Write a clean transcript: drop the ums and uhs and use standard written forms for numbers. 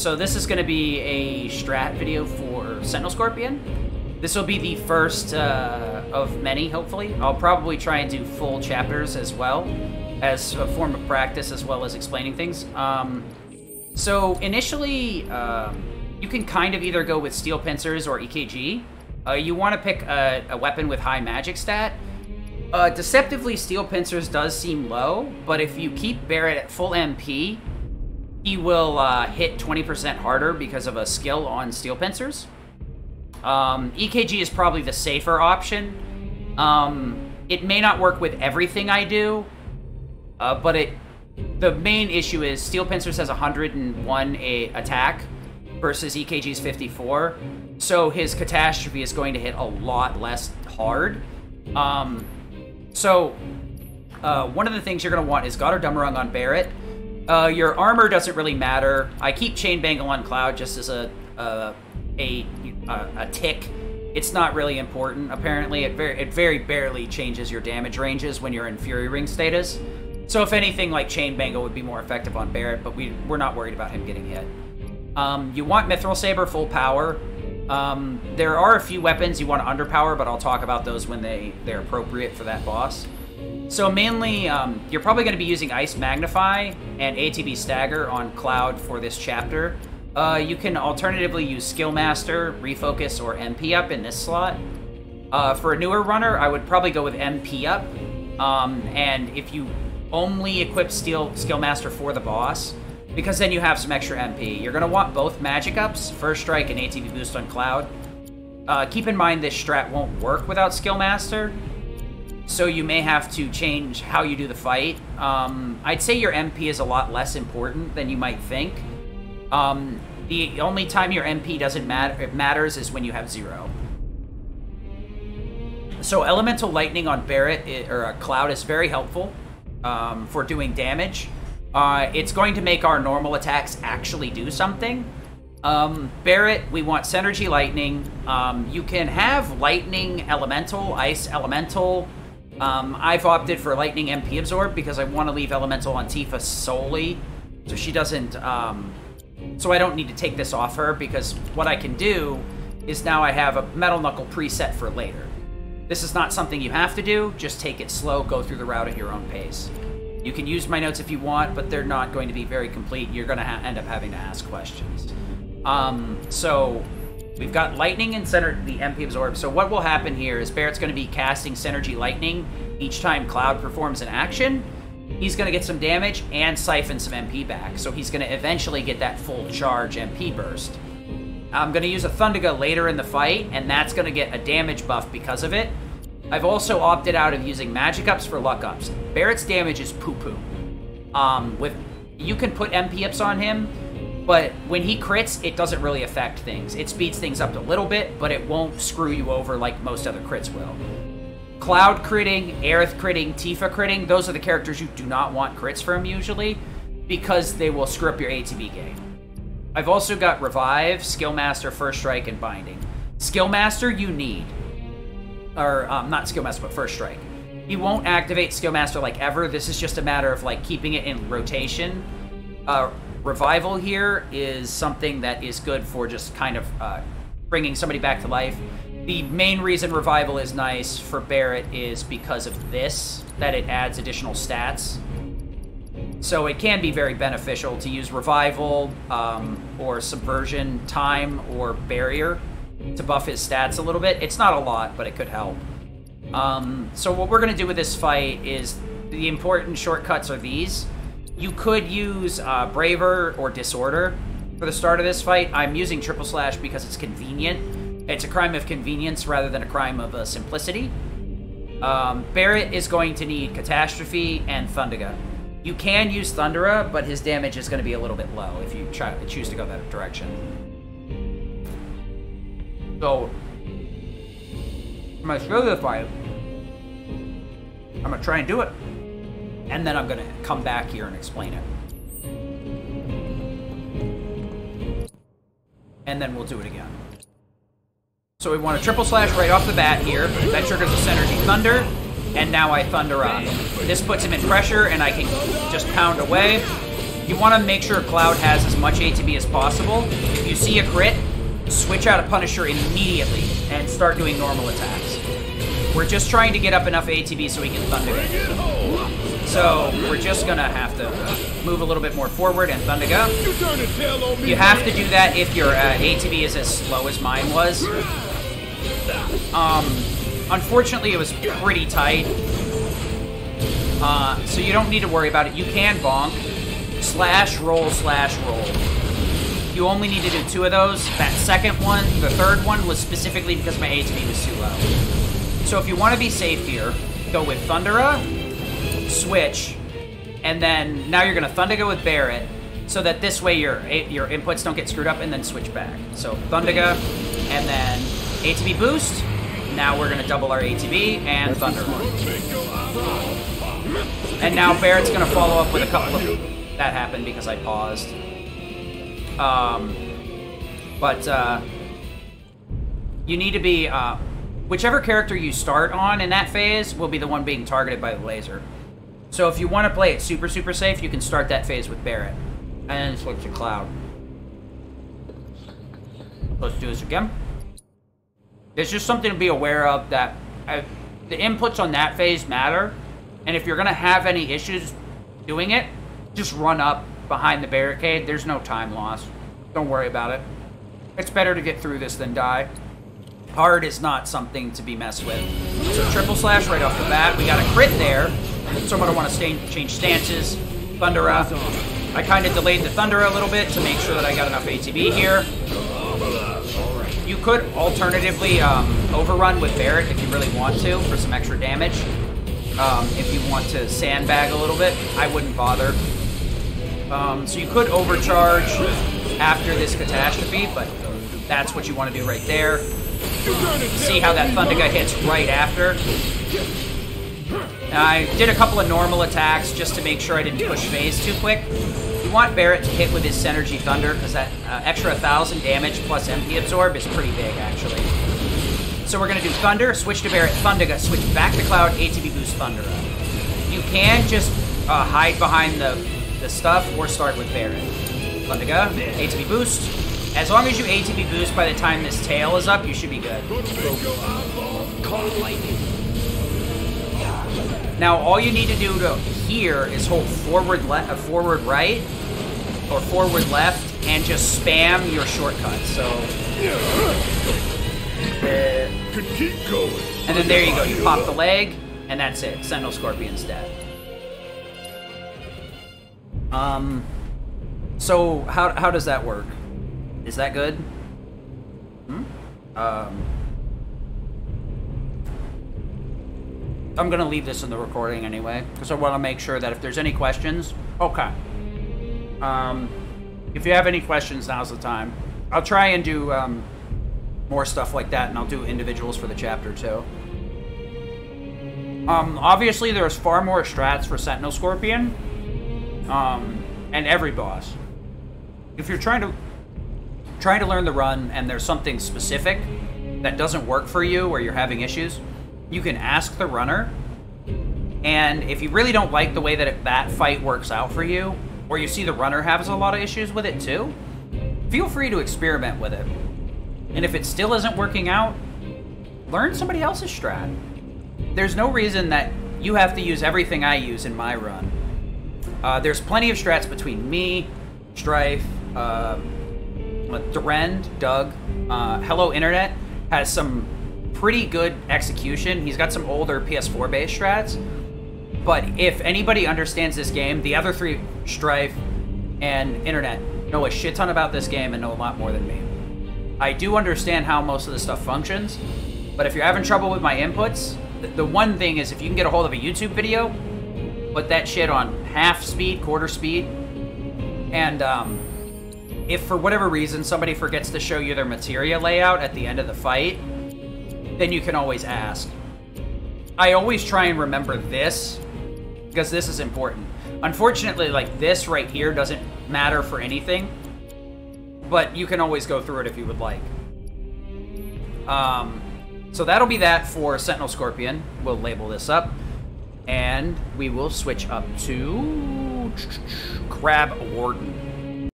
so this is going to be a strat video for Sentinel Scorpion. This will be the first of many, hopefully. I'll probably try and do full chapters as well, as a form of practice, as well as explaining things. So initially, you can kind of either go with Steel Pincers or EKG. You want to pick a weapon with high magic stat. Deceptively, Steel Pincers does seem low, but if you keep Barret at full MP, he will hit 20% harder because of a skill on Steel Pincers. EKG is probably the safer option. It may not work with everything I do, but the main issue is Steel Pincers has 101 attack versus EKG's 54, so his catastrophe is going to hit a lot less hard. So one of the things you're going to want is God or Dummerung on Barret. Your armor doesn't really matter. I keep Chain Bangle on Cloud just as a tick. It's not really important. Apparently, it very barely changes your damage ranges when you're in Fury Ring status. So if anything, like Chain Bangle would be more effective on Barret, but we're not worried about him getting hit. You want Mithril Saber full power. There are a few weapons you want to underpower, but I'll talk about those when they're appropriate for that boss. So mainly, you're probably going to be using Ice Magnify and ATB Stagger on Cloud for this chapter. You can alternatively use Skill Master, Refocus, or MP Up in this slot. For a newer runner, I would probably go with MP Up. And if you only equip Skill Master for the boss, because then you have some extra MP, you're going to want both Magic Ups, First Strike, and ATB Boost on Cloud. Keep in mind this strat won't work without Skill Master, so you may have to change how you do the fight. I'd say your MP is a lot less important than you might think. The only time your MP doesn't matters is when you have 0. So Elemental Lightning on Barret or Cloud is very helpful for doing damage. It's going to make our normal attacks actually do something. Barret, we want Synergy Lightning. You can have Lightning Elemental, Ice Elemental. I've opted for Lightning MP Absorb because I want to leave Elemental on Tifa solely, so she doesn't, so I don't need to take this off her, because what I can do is now I have a Metal Knuckle preset for later. This is not something you have to do, just take it slow, go through the route at your own pace. You can use my notes if you want, but they're not going to be very complete. You're going to end up having to ask questions. So we've got Lightning and the MP Absorb. So what will happen here is Barret's going to be casting Synergy Lightning each time Cloud performs an action. He's going to get some damage and siphon some MP back. So he's going to eventually get that full charge MP burst. I'm going to use a Thundaga later in the fight, and that's going to get a damage buff because of it. I've also opted out of using Magic Ups for Luck Ups. Barret's damage is poo-poo. You can put MP Ups on him, but when he crits, it doesn't really affect things. It speeds things up a little bit, but it won't screw you over like most other crits will. Cloud critting, Aerith critting, Tifa critting, those are the characters you do not want crits from usually, because they will screw up your ATB game. I've also got Revive, Skill Master, First Strike, and Binding. Skill Master you need. Or, not Skill Master, but First Strike. He won't activate Skill Master like ever. This is just a matter of, like, keeping it in rotation. Revival here is something that is good for just kind of bringing somebody back to life. The main reason Revival is nice for Barret is because of this, that it adds additional stats. So it can be very beneficial to use Revival or Subversion, Time, or Barrier to buff his stats a little bit. It's not a lot, but it could help. So what we're going to do with this fight is the important shortcuts are these. You could use Braver or Disorder for the start of this fight. I'm using Triple Slash because it's convenient. It's a crime of convenience rather than a crime of simplicity. Barret is going to need Catastrophe and Thundaga. You can use Thundera, but his damage is going to be a little bit low if you choose to go that direction. So, I'm going to show you the fight. I'm going to try and do it. And then I'm going to come back here and explain it. And then we'll do it again. So we want a Triple Slash right off the bat here. That triggers the Synergy Thunder. And now I Thunder up. This puts him in pressure, and I can just pound away. You want to make sure Cloud has as much ATB as possible. If you see a crit, switch out a Punisher immediately and start doing normal attacks. We're just trying to get up enough ATB so we can Thunder Go. So we're just gonna have to move a little bit more forward and Thunder Go. You have to do that if your ATB is as slow as mine was. Unfortunately, it was pretty tight. So you don't need to worry about it. You can bonk. Slash, roll, slash, roll. You only need to do 2 of those. That second one, the third one, was specifically because my ATB was too low. So if you want to be safe here, go with Thundera, switch, and then now you're going to Thunder Go with Barret, so that this way your inputs don't get screwed up, and then switch back. So Thunderga, and then ATB boost. Now we're going to double our ATB and Thunder. And now Barret's going to follow up with a couple of... That happened because I paused. You need to be... whichever character you start on in that phase will be the one being targeted by the laser. So if you want to play it super, super safe, you can start that phase with Barret. And then switch to Cloud. Let's do this again. It's just something to be aware of that the inputs on that phase matter. And if you're going to have any issues doing it, just run up behind the barricade. There's no time loss. Don't worry about it. It's better to get through this than die. Hard is not something to be messed with. So triple slash right off the bat. We got a crit there. So I'm going to want to change stances. Thundera. I kind of delayed the Thundera a little bit to make sure that I got enough ATB here. You could alternatively overrun with Barret if you really want to for some extra damage. If you want to sandbag a little bit, I wouldn't bother. So you could overcharge after this catastrophe, but that's what you want to do right there. See how that Thunderga hits right after. I did a couple of normal attacks just to make sure I didn't push phase too quick. You want Barret to hit with his Synergy Thunder, because that extra 1,000 damage plus MP Absorb is pretty big, actually. So we're going to do Thunder, switch to Barret, Thunderga, switch back to Cloud, ATB boost Thundera. You can just hide behind the stuff or start with Barret. Thunderga, ATB boost. As long as you ATB boost by the time this tail is up, you should be good. Now, all you need to do to here is hold forward right or forward left and just spam your shortcut. So, keep going. And then there you go. You pop the leg, and that's it. Sentinel Scorpion's dead. So how does that work? Is that good? I'm gonna leave this in the recording anyway, because I want to make sure that if there's any questions, okay. If you have any questions, now's the time. I'll try and do more stuff like that, and I'll do individuals for the chapter too. Obviously, there's far more strats for Sentinel Scorpion, and every boss. If you're trying to learn the run and there's something specific that doesn't work for you or you're having issues, you can ask the runner. And if you really don't like the way that that fight works out for you, or you see the runner has a lot of issues with it too, feel free to experiment with it. And if it still isn't working out, learn somebody else's strat. There's no reason that you have to use everything I use in my run. There's plenty of strats between me, Strife, Durend, Doug, Hello Internet has some pretty good execution. He's got some older PS4 based strats. But if anybody understands this game, the other three, Strife and Internet, know a shit ton about this game and know a lot more than me. I do understand how most of this stuff functions, but if you're having trouble with my inputs, the one thing is if you can get a hold of a YouTube video, put that shit on half speed, quarter speed, and if for whatever reason somebody forgets to show you their materia layout at the end of the fight, then you can always ask. I always try and remember this, because this is important. Unfortunately, like this right here doesn't matter for anything, but you can always go through it if you would like. So that'll be that for Sentinel Scorpion. We'll label this up, and we will switch up to Crab Warden.